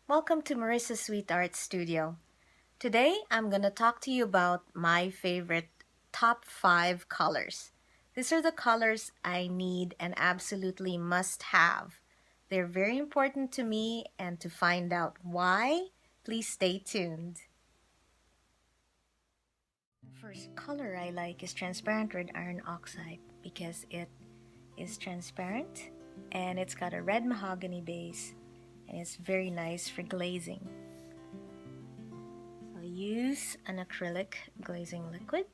Welcome to Marissa's Sweet Art Studio. Today I'm going to talk to you about my favorite top 5 colors. These are the colors I need and absolutely must have. They're very important to me, and to find out why, please stay tuned. The first color I like is transparent red iron oxide because it is transparent and it's got a red mahogany base and it's very nice for glazing. I'll use an acrylic glazing liquid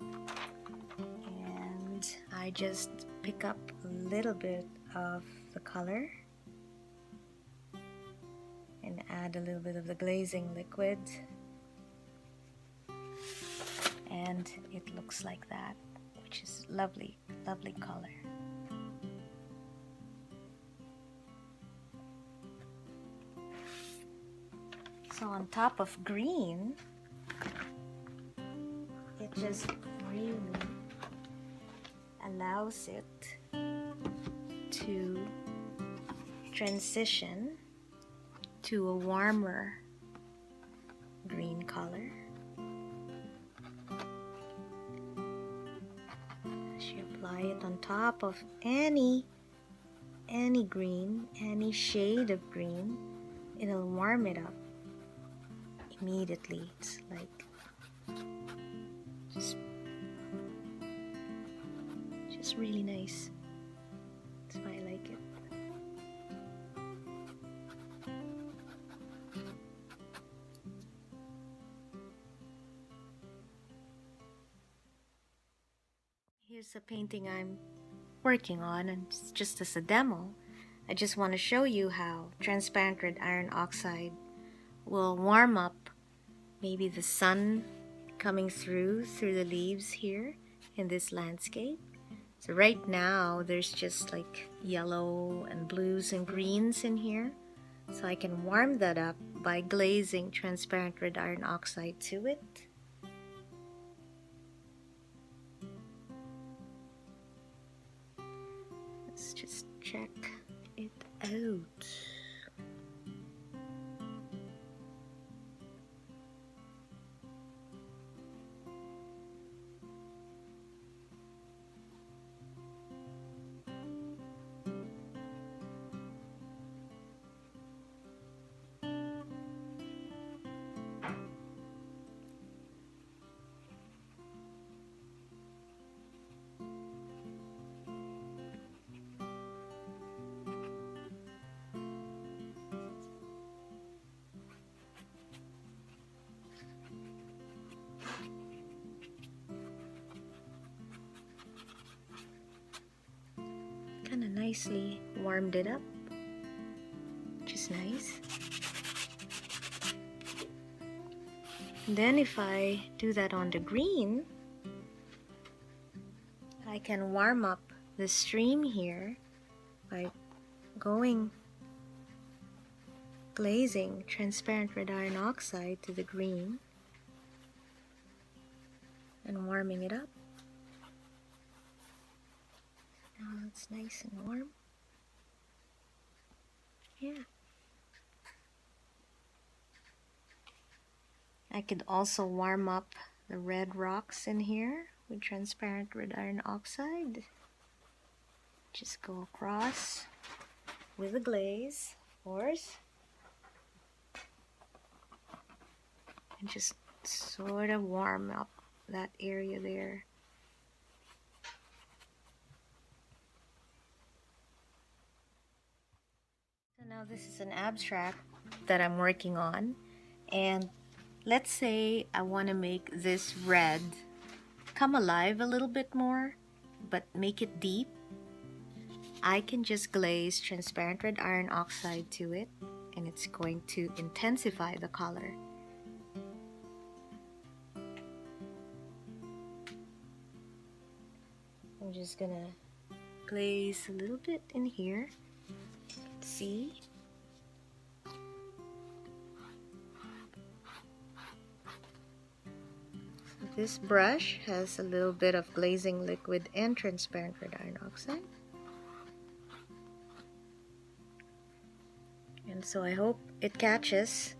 and I just pick up a little bit of the color and add a little bit of the glazing liquid, and it looks like that, which is lovely, lovely color. So on top of green, it just really allows it to transition to a warmer green color. As you apply it on top of any green, any shade of green, it'll warm it up immediately. It's like just really nice. That's why I like it. Here's a painting I'm working on, and it's just as a demo. I just want to show you how transparent red iron oxide will warm up maybe the sun coming through the leaves here in this landscape. So right now there's just like yellow and blues and greens in here. So I can warm that up by glazing transparent red iron oxide to it. Let's just check it out. Kind of nicely warmed it up, which is nice. And then if I do that on the green, I can warm up the stream here by glazing transparent red iron oxide to the green and warming it up. Now it's nice and warm. Yeah. I could also warm up the red rocks in here with transparent red iron oxide. Just go across with the glaze, of course, and just sort of warm up that area there. So now this is an abstract that I'm working on, and let's say I want to make this red come alive a little bit more, but make it deep. I can just glaze transparent red iron oxide to it, and it's going to intensify the color. I'm just gonna glaze a little bit in here. See? This brush has a little bit of glazing liquid and transparent red iron oxide. And so I hope it catches.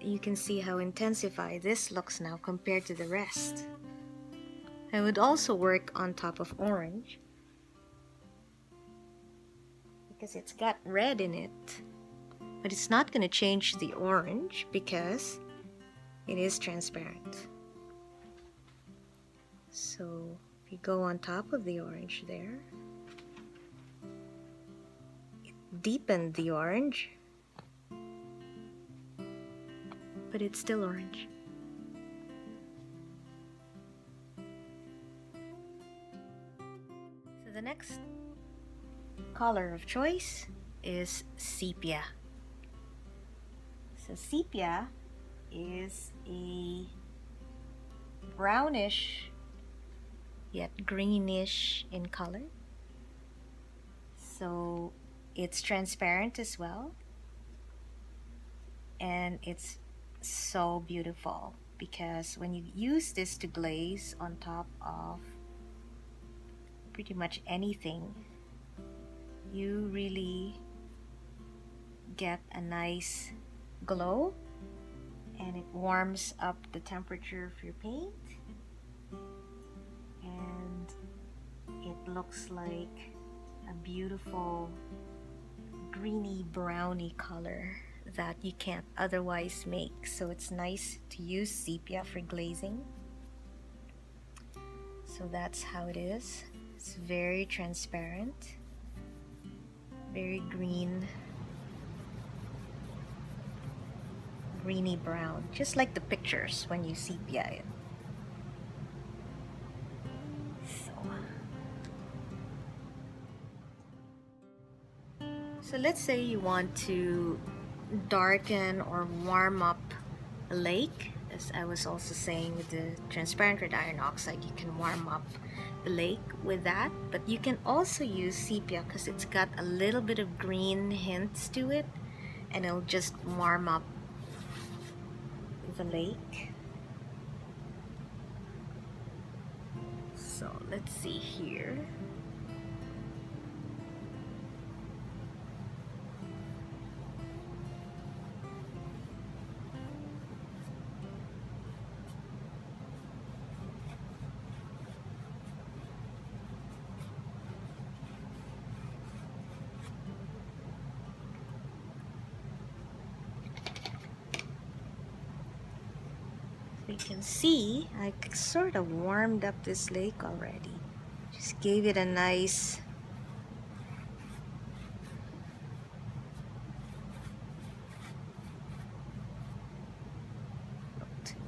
You can see how intensified this looks now compared to the rest. I would also work on top of orange because it's got red in it, but it's not going to change the orange because it is transparent. So if you go on top of the orange there, it deepened the orange, but it's still orange. So the next color of choice is sepia. So sepia is a brownish yet greenish in color. So it's transparent as well, and it's so beautiful because when you use this to glaze on top of pretty much anything, you really get a nice glow, and it warms up the temperature of your paint, and it looks like a beautiful greeny browny color that you can't otherwise make. So it's nice to use sepia for glazing. So that's how it is. It's very transparent, very green, greeny brown, just like the pictures when you sepia it. So let's say you want to darken or warm up a lake. As I was also saying, with the transparent red iron oxide, you can warm up the lake with that, but you can also use sepia because it's got a little bit of green hints to it, and it'll just warm up the lake. So let's see here. You can see I sort of warmed up this lake already. Just gave it a nice look to it.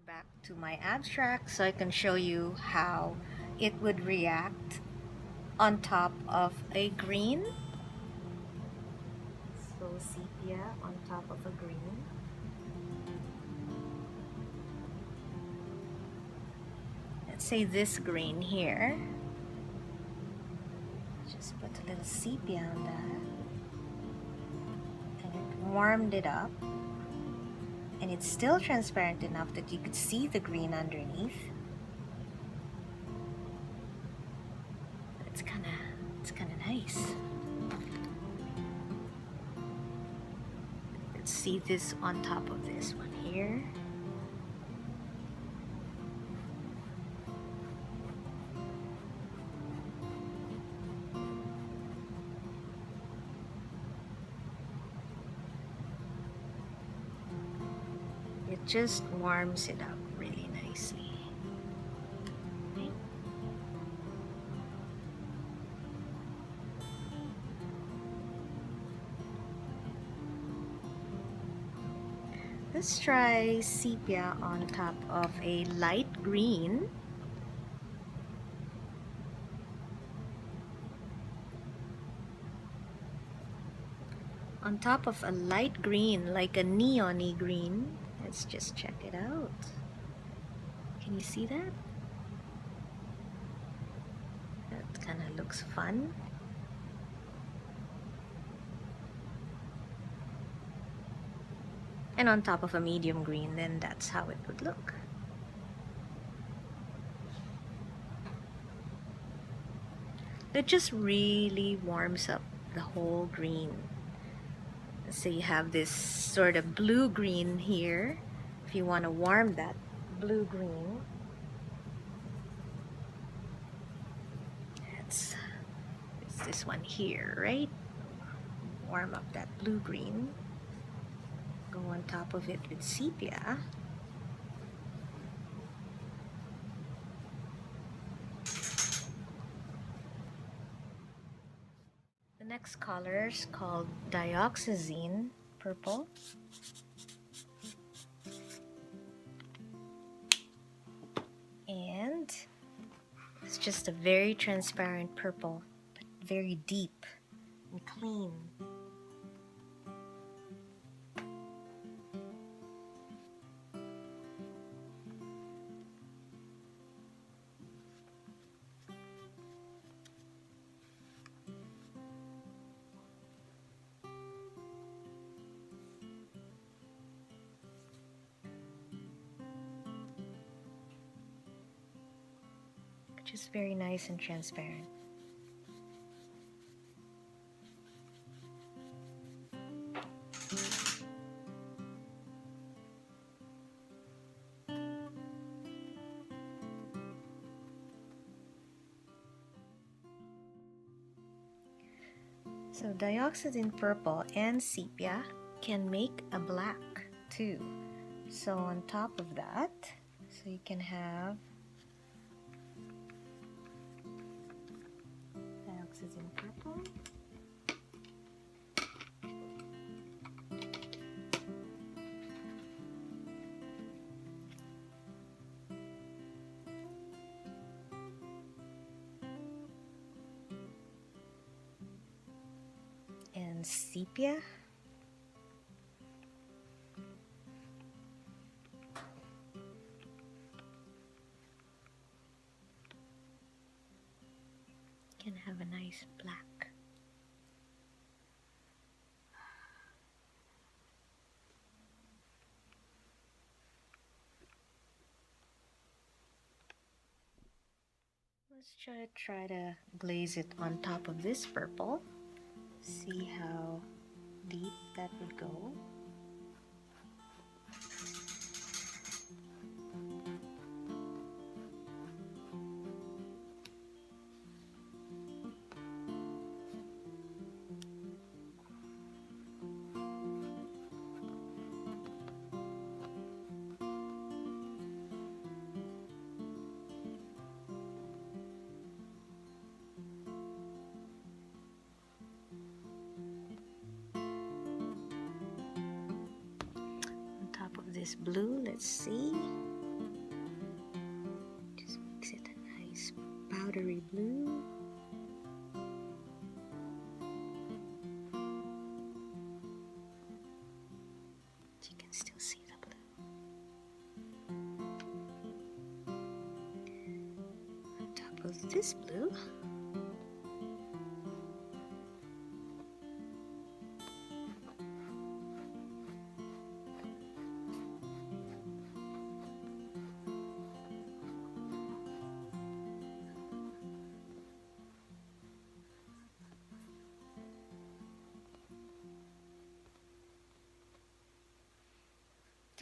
Back to my abstract so I can show you how it would react on top of a green. So sepia on top of a green. Let's say this green here. Just put a little sepia on that, and it warmed it up. And it's still transparent enough that you could see the green underneath. But it's kind of nice. Let's see this on top of this one here. It just warms it up really nicely. Okay. Let's try sepia on top of a light green. On top of a light green, like a neon-y green. Let's just check it out. Can you see that? That kind of looks fun. and on top of a medium green, then that's how it would look. It just really warms up the whole green. So you have this sort of blue-green here. If you want to warm that blue-green, it's this one here, right? Warm up that blue-green. Go on top of it with sepia. The next color is called dioxazine purple. And it's just a very transparent purple, but very deep and clean. Just very nice and transparent. So dioxazine purple and sepia can make a black too. So on top of that, so you can have dioxazine purple, and sepia. Can have a nice black. Let's try to glaze it on top of this purple. See how deep that would go. This blue, let's see, just makes it a nice powdery blue. You can still see the blue. On top of this blue,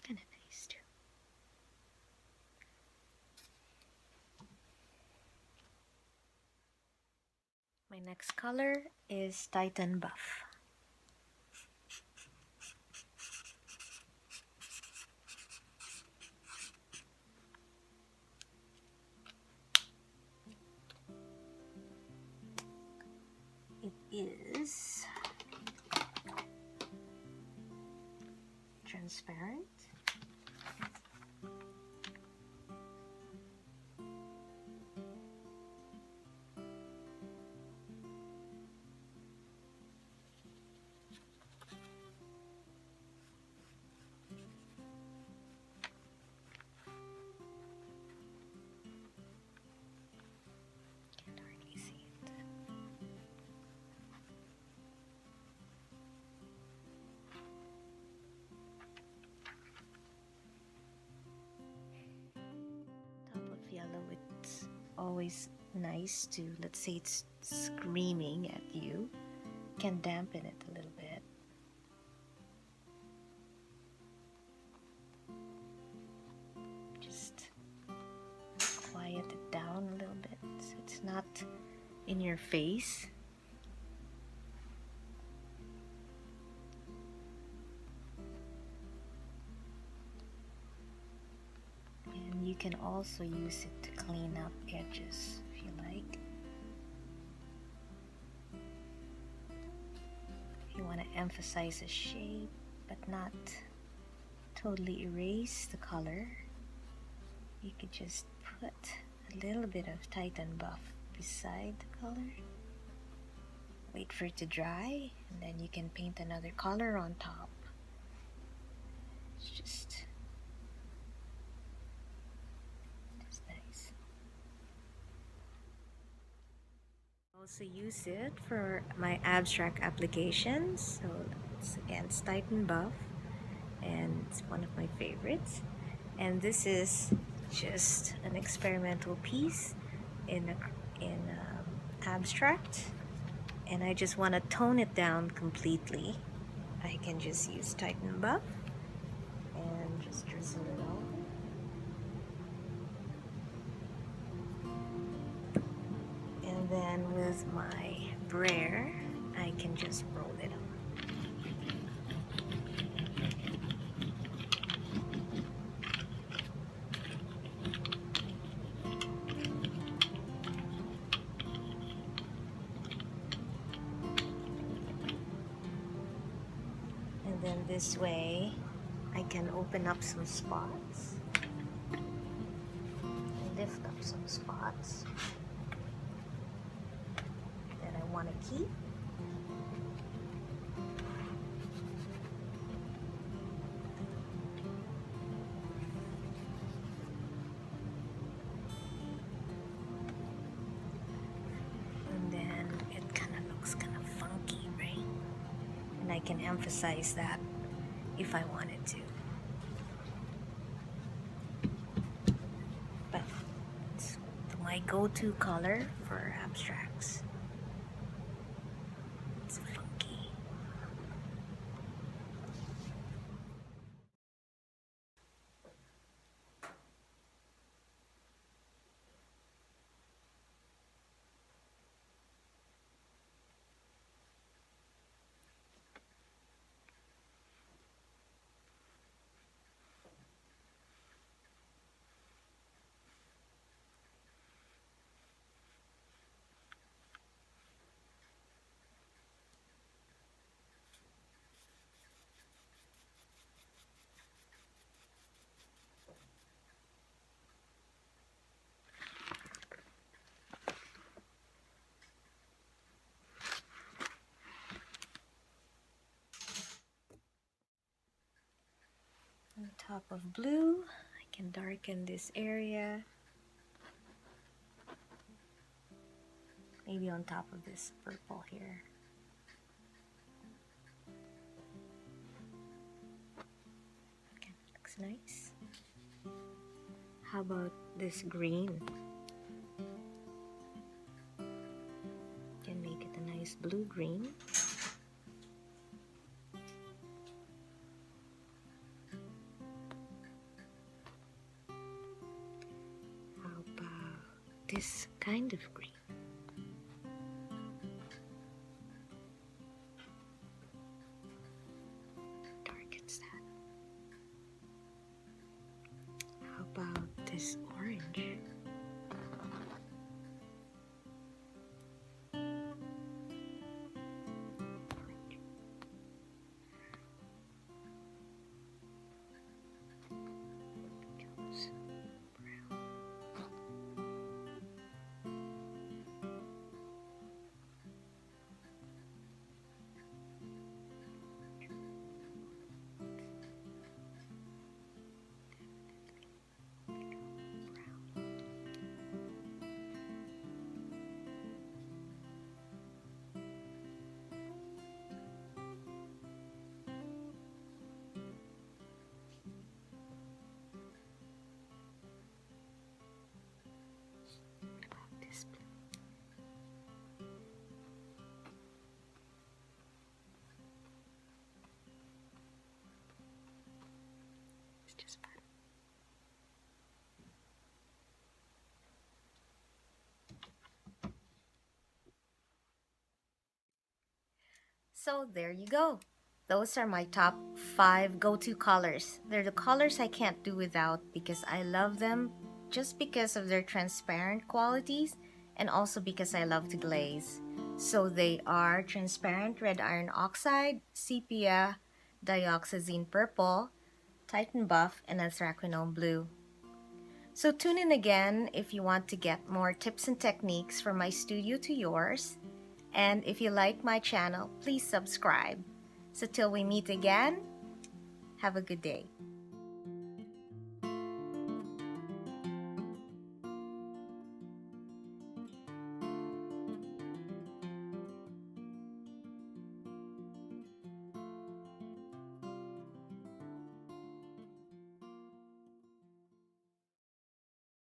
kind of nice too. My next color is Titan Buff. It is transparent. Can't hardly see it. always nice to, let's say it's screaming at you, can dampen it a little bit. Just quiet it down a little bit so it's not in your face. And you can also use it to clean up edges if you like. If you want to emphasize a shape but not totally erase the color, you could just put a little bit of Titan Buff beside the color. Wait for it to dry, and then you can paint another color on top. It's just nice. I also use it for my abstract applications. So it's against Titan Buff, and it's one of my favorites. And this is just an experimental piece in abstract, and I just want to tone it down completely. I can just use Titan Buff and just drizzle it over. And then with my brayer, I can just roll it on. And then this way, I can open up some spots, lift up some spots that I want to keep. And then it kind of looks kind of funky, right? And I can emphasize that if I wanted to. But it's my go-to color for abstracts. It's funky. On top of blue, I can darken this area. Maybe on top of this purple here. Okay, looks nice. How about this green? Can make it a nice blue-green. How about this kind of green? Darkens that. How about this orange? So there you go. Those are my top 5 go-to colors. They're the colors I can't do without because I love them just because of their transparent qualities and also because I love to glaze. So they are transparent red iron oxide, sepia, dioxazine purple, Titan buff, and anthraquinone blue. So tune in again if you want to get more tips and techniques from my studio to yours. And if you like my channel, please subscribe. So till we meet again, have a good day.